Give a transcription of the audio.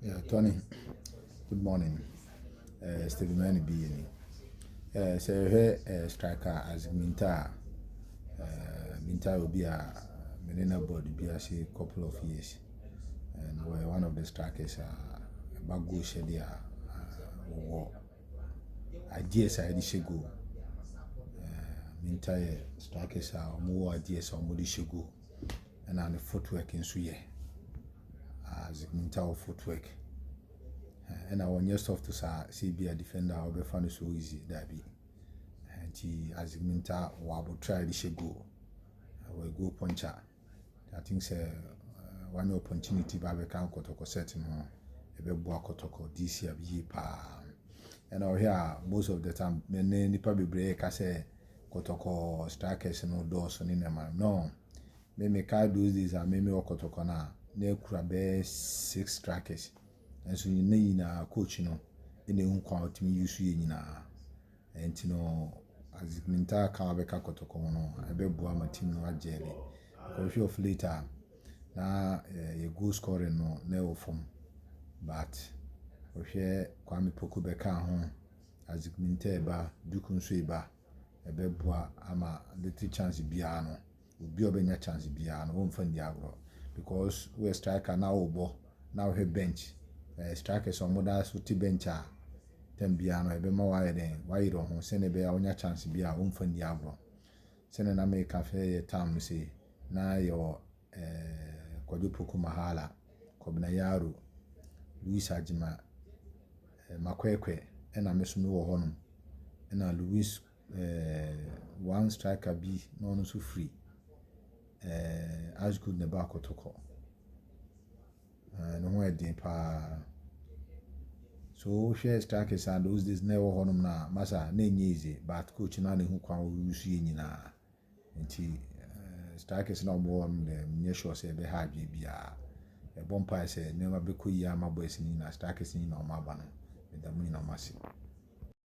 Yeah, Tony, good morning. Stephen Mani B. So here striker as Minta will be a Menina board be a couple of years, and we're one of the strikers. Bago Shedia, war. Ideas I did go. Minta strikers are more ideas on what should go, and on the footwork in Suye as Minta footwork. And I want your soft to say be a defender or be found so easy that be. And he as Minta wabo try the go. I will go puncher. I think say one opportunity by the count kotoko setting on a bit boa kotoko this year be pa. And I hear most of the time many nipa be break I say kotoko strikers no doors on in them. No. Me kai those days and me kotoko na ne 6 strikers. And so you need a coach, in the quality use you and as it Minta Kawabeka Kotokono, I bet Buama team no jelly. Because of later now you go scoring no form, but we share Kwame Pokubeka home as it Minta ba Dukun Suiba, a bebua ama little chance biano, will be obeying chance biano, won't find the agro because we're striker now her bench. Strikers on mother suti bencha tembiano ebe ma why ho sene be a chance bia umfan diablo sene na make cafe time say na yo kwadupuku mahala kobna yaro Luis Ajima makwekwe ena mesumi wo honum ena Luis one striker bi no no so free as good ne ba kotoko no ho edin pa. So share strikers and those days never honum na masa na easy but coach na ne hu kwan wo yusu nyina nti strikers na obo am ne sure say be hard bia e bompa say never be ko yi ama boys ni na strikers ni na o ma ba no me da mu ni na masi.